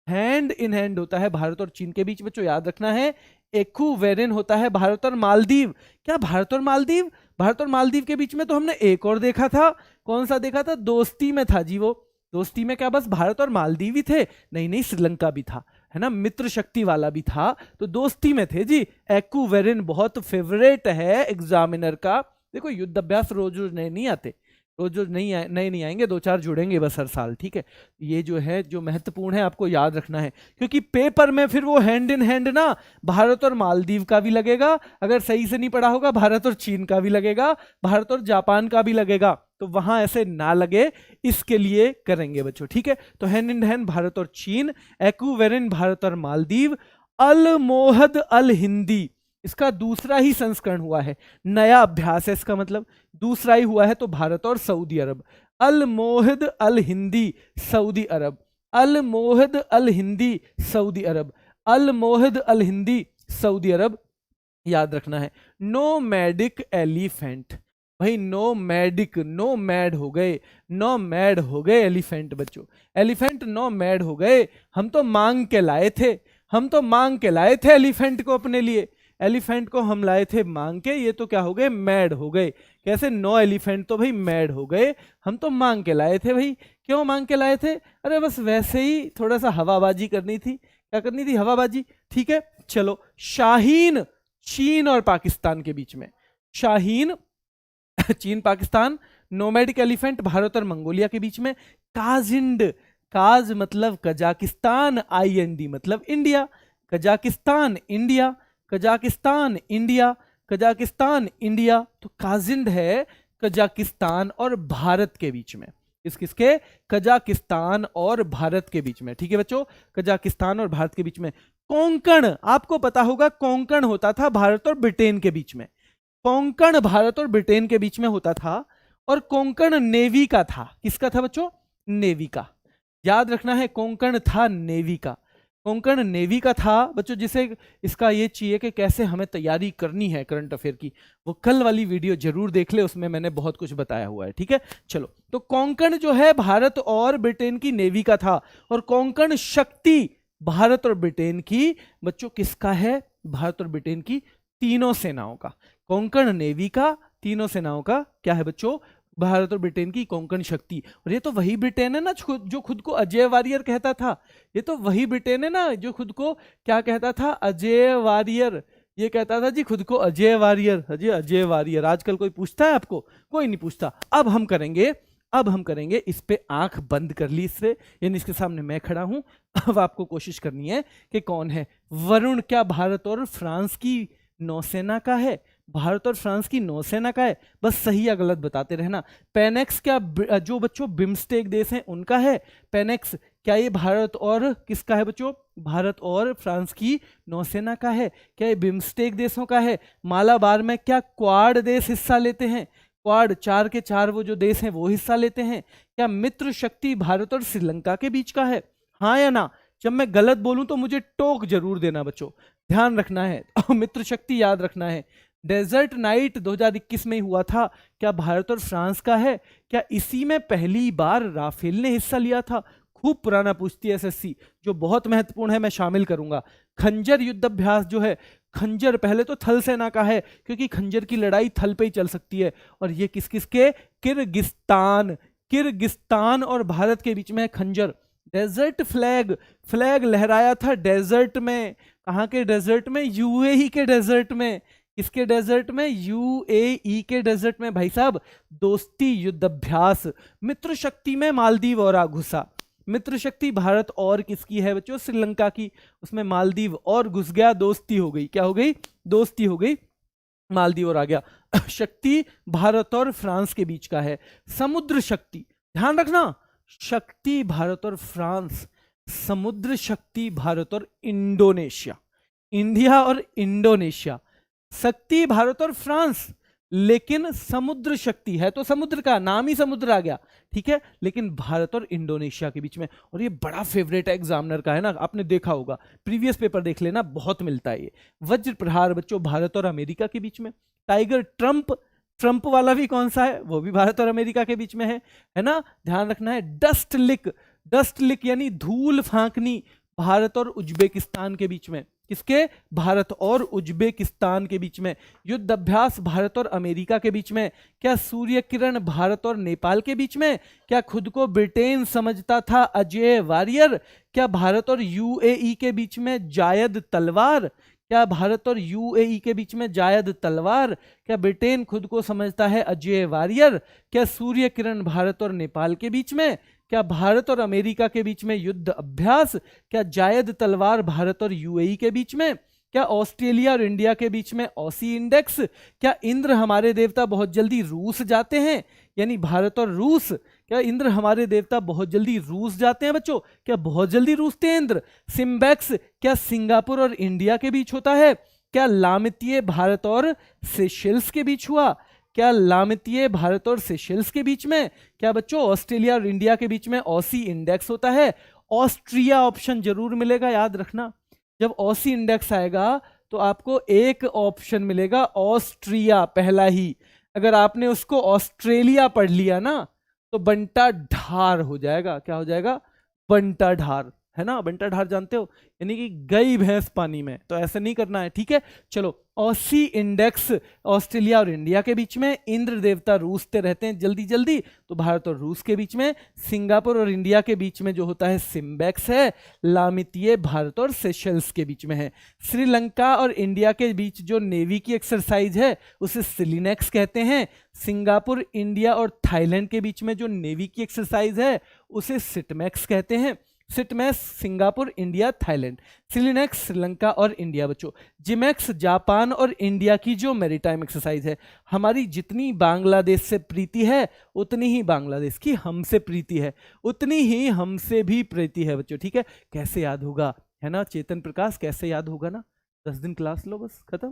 हैंड इन हैंड होता है भारत और चीन के बीच। बच्चों याद रखना है, इक्विवेलेंट होता है भारत और मालदीव। क्या भारत और मालदीव? भारत और मालदीव के बीच में तो हमने एक और देखा था, कौन सा देखा था? दोस्ती में था जी। वो दोस्ती में क्या बस भारत और मालदीव ही थे? नहीं नहीं, श्रीलंका भी था, है ना, मित्र शक्ति वाला भी था। तो दोस्ती में थे जी। इक्विवेलेंट बहुत फेवरेट है एग्जामिनर का। देखो युद्ध अभ्यास रोज रोज नए नहीं आते, रोज रोज नए नहीं आएंगे, 2-4 जुड़ेंगे बस हर साल, ठीक है। ये जो है जो महत्वपूर्ण है आपको याद रखना है, क्योंकि पेपर में फिर वो हैंड इन हैंड ना भारत और मालदीव का भी लगेगा, अगर सही से नहीं पढ़ा होगा भारत और चीन का भी लगेगा, भारत और जापान का भी लगेगा। तो वहां ऐसे ना लगे इसके लिए करेंगे बच्चों, ठीक है। तो हैंड इन हैंड भारत और चीन, इक्विवेलेंट भारत और मालदीव, अल मोहद अल हिंदी, इसका दूसरा ही संस्करण हुआ है, नया अभ्यास है इसका मतलब, दूसरा ही हुआ है। तो भारत और सऊदी अरब, अल मोहिद अल हिंदी सऊदी अरब, अल मोहिद अल हिंदी सऊदी अरब, अल मोहिद अल हिंदी सऊदी अरब, याद रखना है। नोमैडिक एलिफेंट, भाई नोमैडिक, नो मैड हो गए, नो मैड हो गए एलिफेंट बच्चों, एलिफेंट नो मैड हो गए। हम तो मांग के लाए थे, हम तो मांग के लाए थे एलिफेंट को अपने लिए, एलिफेंट को हम लाए थे मांग के, ये तो क्या हो गए, मैड हो गए। कैसे, नो एलिफेंट तो भाई मैड हो गए, हम तो मांग के लाए थे भाई। क्यों मांग के लाए थे? अरे बस वैसे ही थोड़ा सा हवाबाजी करनी थी। क्या करनी थी? हवाबाजी। ठीक है, चलो। शाहीन, चीन और पाकिस्तान के बीच में, शाहीन चीन पाकिस्तान, नोमैडिक एलिफेंट भारत और मंगोलिया के बीच में, काजिंड, काज मतलब कजाकिस्तान, आईएनडी मतलब India, Kazakhstan India, Kazakhstan India, Kazakhstan India. तो काजिंड है कजाकिस्तान और भारत के बीच में, किसके? कजाकिस्तान और भारत के बीच में। ठीक है बच्चों, कजाकिस्तान और भारत के बीच में। कोंकण, आपको पता होगा कोंकण होता था भारत और ब्रिटेन के बीच में, कोंकण भारत और ब्रिटेन के बीच में होता था, और कोंकण नेवी का था। किसका था बच्चों? नेवी का। याद रखना है, कोंकण था नेवी का, कोंकण नेवी का था बच्चों। जिसे इसका ये चाहिए कि कैसे हमें तैयारी करनी है करंट अफेयर की, वो कल वाली वीडियो जरूर देख ले, उसमें मैंने बहुत कुछ बताया हुआ है। ठीक है, चलो। तो कोंकण जो है भारत और ब्रिटेन की नेवी का था, और कोंकण शक्ति भारत और ब्रिटेन की बच्चों किसका है? भारत और ब्रिटेन की तीनों सेनाओं का। कोंकण नेवी का, तीनों सेनाओं का क्या है बच्चों? भारत और ब्रिटेन की कोंकण शक्ति। और ये तो वही ब्रिटेन है ना जो खुद को अजय वॉरियर कहता था, ये तो वही ब्रिटेन है ना जो खुद को क्या कहता था? अजय वॉरियर। ये कहता था जी खुद को अजय वॉरियर, अजय अजय वॉरियर। आजकल कोई पूछता है आपको? कोई नहीं पूछता। अब हम करेंगे इस पे आंख बंद कर ली, इससे यानी इसके सामने मैं खड़ा हूं। अब आपको कोशिश करनी है कि कौन है वरुण। क्या भारत और फ्रांस की नौसेना का है? भारत और फ्रांस की नौसेना का है। बस सही या गलत बताते रहना। पेनेक्स क्या जो बच्चों बिम्स्टेक देश हैं उनका है? पेनेक्स क्या ये भारत और किसका है बच्चों? भारत और फ्रांस की नौसेना का है। क्या ये बिम्स्टेक देशों का है? मालाबार में क्या क्वाड देश हिस्सा लेते हैं? क्वाड 4 के 4 वो जो देश हैं वो हिस्सा लेते हैं। क्या मित्र शक्ति भारत और श्रीलंका के बीच का है? हाँ या ना? जब मैं गलत बोलूं तो मुझे टोक जरूर देना बच्चों, ध्यान रखना है। मित्र शक्ति याद रखना है। डेजर्ट नाइट 2021 में हुआ था, क्या भारत और फ्रांस का है? क्या इसी में पहली बार राफेल ने हिस्सा लिया था? खूब पुराना पूछती है एसएससी, जो बहुत महत्वपूर्ण है, मैं शामिल करूंगा। खंजर युद्धाभ्यास जो है, खंजर पहले तो थल सेना का है, क्योंकि खंजर की लड़ाई थल पे ही चल सकती है। और ये किस किस के? किर्गिस्तान, किर्गिस्तान और भारत के बीच में है खंजर। डेजर्ट फ्लैग, फ्लैग लहराया था डेजर्ट में। कहाँ के डेजर्ट में? यूएई के डेजर्ट में। किसके डेजर्ट में? यूएई के डेजर्ट में भाई साहब। दोस्ती युद्ध अभ्यास। मित्र शक्ति में मालदीव और घुसा। मित्र शक्ति भारत और किसकी है बच्चों? श्रीलंका की। उसमें मालदीव और घुस गया, दोस्ती हो गई। क्या हो गई? दोस्ती हो गई, मालदीव और आ गया। शक्ति भारत और फ्रांस के बीच का है। समुद्र शक्ति, ध्यान रखना, शक्ति भारत और फ्रांस, समुद्र शक्ति भारत और इंडोनेशिया, इंडिया और इंडोनेशिया। शक्ति भारत और फ्रांस, लेकिन समुद्र शक्ति है तो समुद्र का नाम ही समुद्र आ गया। ठीक है, लेकिन भारत और इंडोनेशिया के बीच में। और ये बड़ा फेवरेट है एग्जामिनर का, है ना, आपने देखा होगा, प्रीवियस पेपर देख लेना, बहुत मिलता है ये। वज्र प्रहार बच्चों भारत और अमेरिका के बीच में। टाइगर ट्रंप, ट्रंप वाला भी कौन सा है? वो भी भारत और अमेरिका के बीच में है ना, ध्यान रखना है। डस्ट लिक, डस्ट लिक यानी धूल फांकनी, भारत और उज्बेकिस्तान के बीच में। किसके? भारत और उज्बेकिस्तान के बीच में। युद्ध अभ्यास भारत और अमेरिका के बीच में। क्या सूर्य किरण भारत और नेपाल के बीच में? क्या खुद को ब्रिटेन समझता था अजय वॉरियर? क्या भारत और यूएई के बीच में जायद तलवार? क्या भारत और यूएई के बीच में जायद तलवार? क्या ब्रिटेन खुद को समझता है अजय वॉरियर? क्या सूर्य किरण भारत और नेपाल के बीच में? क्या भारत और अमेरिका के बीच में युद्ध अभ्यास? क्या जायद तलवार भारत और यूएई के बीच में? क्या ऑस्ट्रेलिया और इंडिया के बीच में ऑसी इंडेक्स? क्या इंद्र हमारे देवता बहुत जल्दी रूस जाते हैं, यानी भारत और रूस? क्या इंद्र हमारे देवता बहुत जल्दी रूस जाते हैं बच्चों? क्या बहुत जल्दी रूसते हैं इंद्र? सिम्बैक्स क्या सिंगापुर और इंडिया के बीच होता है? क्या लामितीय भारत और सेशेल्स के बीच हुआ? क्या लामितीय भारत और सेशेल्स के बीच में? क्या बच्चों ऑस्ट्रेलिया और इंडिया के बीच में ऑसी इंडेक्स होता है? ऑस्ट्रिया ऑप्शन जरूर मिलेगा, याद रखना। जब ऑसी इंडेक्स आएगा तो आपको एक ऑप्शन मिलेगा ऑस्ट्रिया, पहला ही। अगर आपने उसको ऑस्ट्रेलिया पढ़ लिया ना तो बंटा ढार हो जाएगा। क्या हो जाएगा? बंटा ढार, है ना? बंटा ढार जानते हो, यानी कि गई भैंस पानी में। तो ऐसा नहीं करना है, ठीक है। चलो, ऑसी इंडेक्स ऑस्ट्रेलिया और इंडिया के बीच में, इंद्र देवता रूसते रहते हैं जल्दी जल्दी, तो भारत और रूस के बीच में। सिंगापुर और इंडिया के बीच में जो होता है सिम्बेक्स है। लामितीय भारत और सेशेल्स के बीच में है। श्रीलंका और इंडिया के बीच जो नेवी की एक्सरसाइज है उसे सिलिनेक्स कहते हैं। सिंगापुर, इंडिया और थाईलैंड के बीच में जो नेवी की एक्सरसाइज है उसे सिटमैक्स कहते हैं। सिटमैक्स सिंगापुर, इंडिया, थाईलैंड। सिलिनेक्स श्रीलंका और इंडिया बच्चों। जिमैक्स जापान और इंडिया की जो मैरीटाइम एक्सरसाइज है। हमारी जितनी बांग्लादेश से प्रीति है उतनी ही बांग्लादेश की हमसे प्रीति है, उतनी ही हमसे भी प्रीति है बच्चों, ठीक है। कैसे याद होगा, है ना चेतन प्रकाश? कैसे याद होगा ना? 10 दिन क्लास लो, बस खत्म।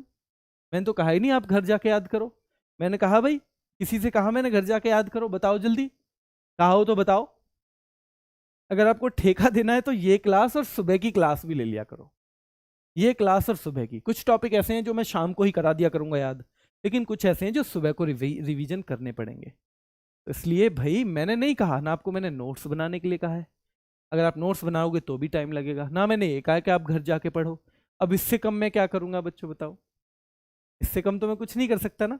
मैंने तो कहा ही नहीं आप घर जाके याद करो। मैंने कहा भाई, किसी से कहा मैंने घर जाके याद करो? बताओ जल्दी, कहा हो तो बताओ। अगर आपको ठेका देना है तो ये क्लास और सुबह की क्लास भी ले लिया करो। ये क्लास और सुबह की, कुछ टॉपिक ऐसे हैं जो मैं शाम को ही करा दिया करूंगा याद, लेकिन कुछ ऐसे हैं जो सुबह को रिवीजन करने पड़ेंगे। तो इसलिए भाई मैंने नहीं कहा ना आपको, मैंने नोट्स बनाने के लिए कहा है। अगर आप नोट्स बनाओगे तो भी टाइम लगेगा ना। मैंने ये कहा है कि आप घर जाके पढ़ो। अब इससे कम मैं क्या करूंगा बच्चों, बताओ? इससे कम तो मैं कुछ नहीं कर सकता ना।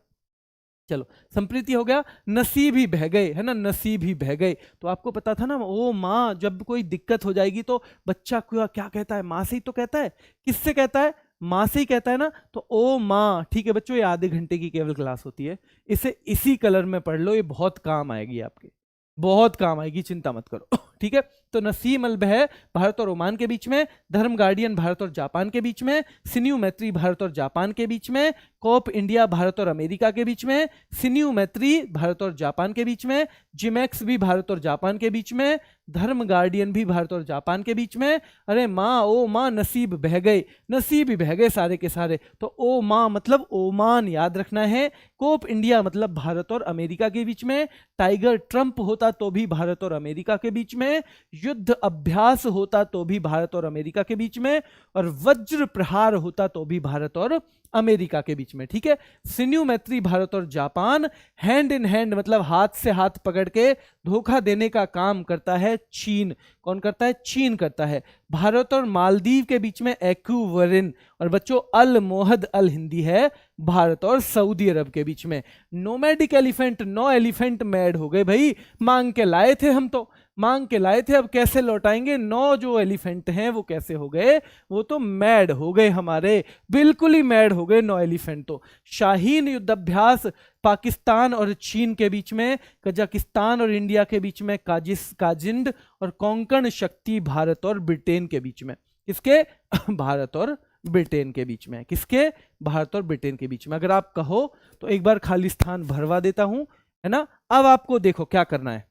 चलो, संप्रीति हो गया। नसीब ही बह गए, है ना, नसीब ही बह गए। तो आपको पता था ना, ओ माँ, जब कोई दिक्कत हो जाएगी तो बच्चा क्या कहता है? माँ से ही तो कहता है। किससे कहता है? माँ से ही कहता है ना। तो ओ माँ, ठीक है बच्चों, ये आधे घंटे की केवल क्लास होती है। इसे इसी कलर में पढ़ लो, ये बहुत काम आएगी आपके, बहुत काम आएगी, चिंता मत करो। ठीक है। तो नसीम अल बह भारत और ओमान के बीच में, धर्म गार्डियन भारत और जापान के बीच में, सिन्यू मैत्री भारत और जापान के बीच में, कोप इंडिया भारत और अमेरिका के बीच में, सिन्यू मैत्री भारत और जापान के बीच में, जिमैक्स भी भारत और जापान के बीच में, धर्म गार्डियन भी भारत और जापान के बीच में। अरे माँ, ओ माँ, नसीब बह गए, नसीब ही बह गए सारे के सारे। तो ओ माँ मतलब ओमान याद रखना है। कोप इंडिया मतलब भारत और अमेरिका के बीच में। टाइगर ट्रंप होता तो भी भारत और अमेरिका के बीच में। युद्ध अभ्यास होता तो भी भारत और अमेरिका के बीच में। और वज्र प्रहार होता तो भी भारत और अमेरिका के बीच में। ठीक है। सिन्यू मैत्री भारत और जापान। हैंड इन हैंड मतलब हाथ से हाथ पकड़ के धोखा देने का काम करता है चीन। कौन करता है? चीन करता है। भारत और मालदीव के बीच में एक्यूवरिन। और बच्चों अल मोहद अल हिंदी है भारत और सऊदी अरब के बीच में। नोमैडिक एलिफेंट, 9 एलिफेंट मैड हो गए भाई, मांग के लाए थे हम तो, मांग के लाए थे, अब कैसे लौटाएंगे? 9 जो एलिफेंट हैं वो कैसे हो गए? वो तो मैड हो गए हमारे, बिल्कुल ही मैड हो गए 9 एलिफेंट तो। शाहीन युद्धाभ्यास पाकिस्तान और चीन के बीच में, कजाकिस्तान और इंडिया के बीच में, काजिंड और कोंकण शक्ति भारत और ब्रिटेन के बीच में। किसके? भारत और ब्रिटेन के बीच में। किसके? भारत और ब्रिटेन के बीच में। अगर आप कहो तो एक बार खाली स्थान भरवा देता हूं, है ना। अब आपको देखो क्या करना है,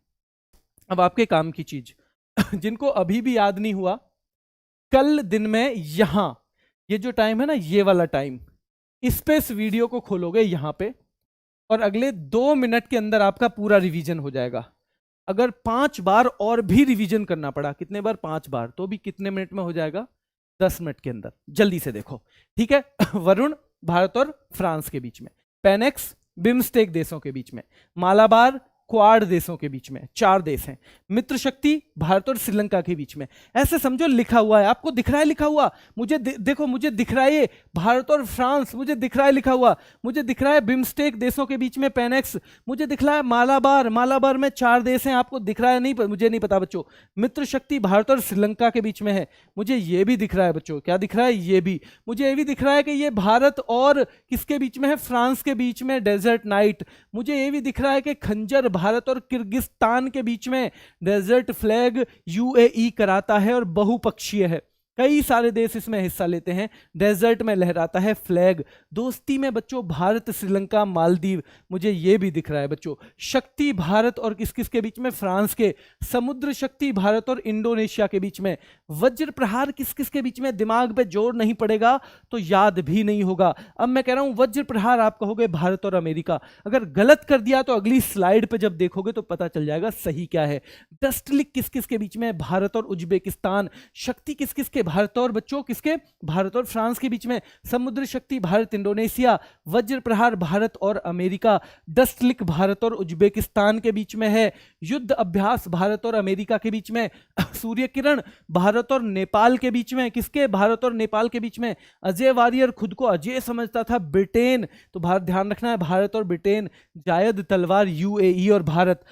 अब आपके काम की चीज जिनको अभी भी याद नहीं हुआ, कल दिन में यहां ये जो टाइम है ना, ये वाला टाइम, इस पे इस वीडियो को खोलोगे यहां पे, और अगले 2 मिनट के अंदर आपका पूरा रिवीजन हो जाएगा। अगर 5 बार और भी रिवीजन करना पड़ा, कितने बार? 5 बार, तो भी कितने मिनट में हो जाएगा? 10 मिनट के अंदर। जल्दी से देखो, ठीक है। वरुण भारत और फ्रांस के बीच में, पेनेक्स बिम्स्टेक देशों के बीच में, मालाबार क्वाड देशों के बीच में, 4 देश हैं। मित्र शक्ति भारत और श्रीलंका के बीच में। ऐसे समझो लिखा हुआ है, आपको दिख रहा है लिखा हुआ, मुझे देखो, मुझे दिख रहा है ये भारत और फ्रांस, मुझे दिख रहा है लिखा हुआ, मुझे दिख रहा है बिम्स्टेक देशों के बीच में पेनेक्स, मुझे दिख रहा है मालाबार, मालाबार में 4 देश हैं, आपको दिख रहा है? नहीं, मुझे नहीं पता बच्चों। मित्र शक्ति भारत और श्रीलंका के बीच में है, मुझे ये भी दिख रहा है बच्चों। क्या दिख रहा है? ये भी। मुझे ये भी दिख रहा है कि ये भारत और किसके बीच में है? फ्रांस के बीच में, डेजर्ट नाइट। मुझे ये भी दिख रहा है कि खंजर भारत और किर्गिस्तान के बीच में, डेजर्ट फ्लैग यूएई कराता है और बहुपक्षीय है। कई सारे देश इसमें हिस्सा लेते हैं। डेजर्ट में लहराता है फ्लैग। दोस्ती में बच्चों भारत, श्रीलंका, मालदीव, मुझे ये भी दिख रहा है बच्चों। शक्ति भारत और किस किस के बीच में? फ्रांस के। समुद्र शक्ति भारत और इंडोनेशिया के बीच में। वज्र प्रहार किस किस के बीच में? दिमाग पे जोर नहीं पड़ेगा तो याद भी नहीं होगा। अब मैं कह रहा हूं वज्र प्रहार, आप कहोगे भारत और अमेरिका। अगर गलत कर दिया तो अगली स्लाइड पे जब देखोगे तो पता चल जाएगा सही क्या है। डस्टलिक किस किस के बीच में? भारत और उज्बेकिस्तान। शक्ति किस किस के? भारत और बच्चों किसके? भारत और फ्रांस के बीच में। समुद्र शक्ति भारत इंडोनेशिया। वज्र प्रहार भारत और अमेरिका। डस्टलिक भारत और उज्बेकिस्तान के बीच में है। युद्ध अभ्यास भारत और अमेरिका के बीच में। सूर्य किरण भारत और नेपाल के बीच में। किसके? भारत और नेपाल के बीच में। अजय वारियर खुद को अजय समझता था, ब्रिटेन, तो भारत, ध्यान रखना है भारत और ब्रिटेन। जायद तलवार यूएई और भारत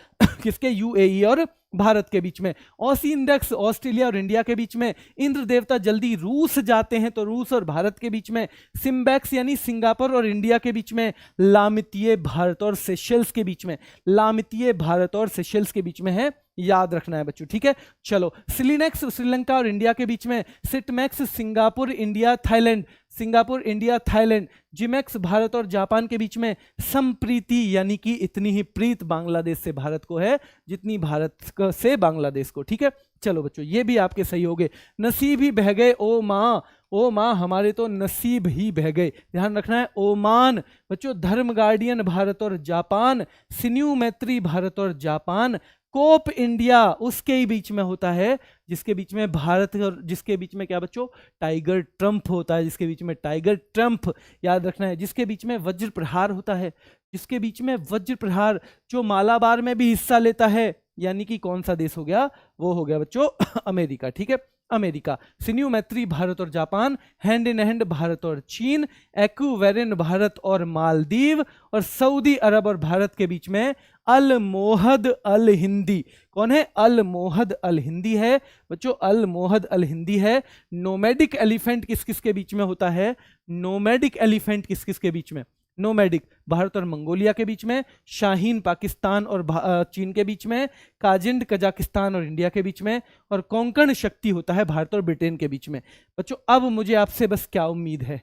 किसके? यूएई और भारत के बीच में। ऑसी इंडेक्स ऑस्ट्रेलिया और इंडिया के बीच में। इंद्र देवता जल्दी रूस जाते हैं तो रूस और भारत के बीच में। सिम्बैक्स यानी सिंगापुर और इंडिया के बीच में। लामितीय भारत और सेशेल्स के बीच में। लामितीय भारत और सेशेल्स के बीच में है, याद रखना है बच्चों, ठीक है। चलो, सिलिनेक्स श्रीलंका और इंडिया के बीच में। सिटमैक्स Singapore, India, Thailand. Singapore, India, Thailand. JIMEX Bharat और जापान के बीच में। संप्रीति यानी कि इतनी ही प्रीत बांग्लादेश से भारत को है जितनी भारत से बांग्लादेश को, ठीक है। चलो बच्चों, ये भी आपके सही हो गए। नसीब ही बह गए ओ माँ, ओ माँ हमारे तो नसीब ही बह गए, ध्यान रखना है। ओमान बच्चों। धर्म गार्डियन भारत और जापान। सिन्यू मैत्री भारत और जापान। कोप इंडिया उसके ही बीच में होता है जिसके बीच में भारत और जिसके बीच में क्या बच्चों? टाइगर ट्रंप होता है, जिसके बीच में टाइगर ट्रंप, याद रखना है। जिसके बीच में वज्र प्रहार होता है, जिसके बीच में वज्र प्रहार, जो मालाबार में भी हिस्सा लेता है, यानी कि कौन सा देश हो गया? वो हो गया बच्चों अमेरिका, ठीक है, अमेरिका। सिन्यू मैत्री भारत और Japan. Hand in hand Bharat और चीन। एक्वेरिन भारत और मालदीव। और सऊदी अरब और भारत के बीच में अल मोहद अल हिंदी। कौन है? अल मोहद अल हिंदी है बच्चों, अल मोहद अल हिंदी है। नोमैडिक एलिफेंट किस किस के बीच में होता है? नोमैडिक एलिफेंट किस किस के बीच में? नोमैडिक भारत और मंगोलिया के बीच में। शाहीन पाकिस्तान और चीन के बीच में। काजिंड कजाकिस्तान और इंडिया के बीच में। और कोंकण शक्ति होता है भारत और ब्रिटेन के बीच में। बच्चों, अब मुझे आपसे बस क्या उम्मीद है,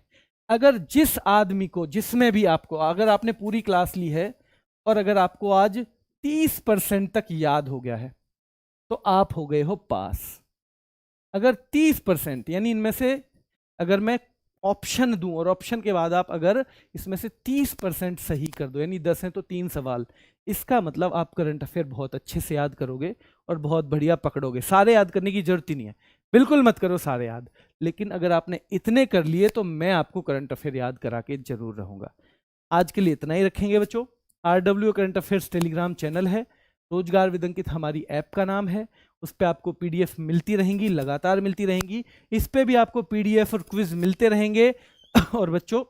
अगर जिस आदमी को, जिसमें भी आपको, अगर आपने पूरी क्लास ली है और अगर आपको आज 30% तक याद हो गया है तो आप हो गए हो पास। अगर 30% यानी इनमें से अगर मैं ऑप्शन दूं और ऑप्शन के बाद आप अगर इसमें से 30% सही कर दो, यानी 10 है तो 3 सवाल, इसका मतलब आप करंट अफेयर बहुत अच्छे से याद करोगे और बहुत बढ़िया पकड़ोगे। सारे याद करने की जरूरत ही नहीं है, बिल्कुल मत करो सारे याद, लेकिन अगर आपने इतने कर लिए तो मैं आपको करंट अफेयर याद करा के जरूर रहूंगा। आज के लिए इतना ही रखेंगे बच्चों। RW current affairs Telegram channel है, रोजगार विद अंकित हमारी ऐप का नाम है, उस पर आपको PDF मिलती रहेंगी, लगातार मिलती रहेंगी। इस पे भी आपको PDF और क्विज मिलते रहेंगे। और बच्चों,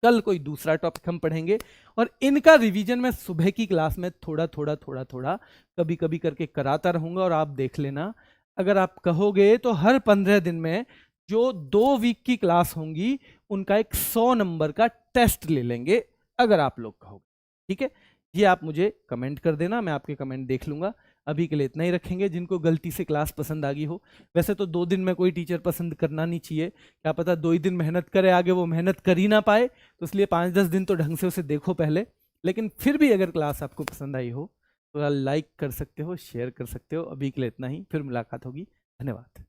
कल कोई दूसरा टॉपिक हम पढ़ेंगे और इनका रिवीजन मैं सुबह की क्लास में थोड़ा थोड़ा कभी कभी करके कराता रहूंगा। और आप देख लेना, अगर आप कहोगे तो हर 15 दिन में जो 2 वीक की क्लास होंगी उनका एक 100 नंबर का टेस्ट ले लेंगे, अगर आप लोग कहोगे, ठीक है। ये आप मुझे कमेंट कर देना, मैं आपके कमेंट देख लूंगा। अभी के लिए इतना ही रखेंगे। जिनको गलती से क्लास पसंद आ गई हो, वैसे तो 2 दिन में कोई टीचर पसंद करना नहीं चाहिए, क्या पता 2 ही दिन मेहनत करे, आगे वो मेहनत कर ही ना पाए, तो इसलिए 5-10 दिन तो ढंग से उसे देखो पहले। लेकिन फिर भी अगर क्लास आपको पसंद आई हो तो लाइक कर सकते हो, शेयर कर सकते हो। अभी के लिए इतना ही, फिर मुलाकात होगी। धन्यवाद।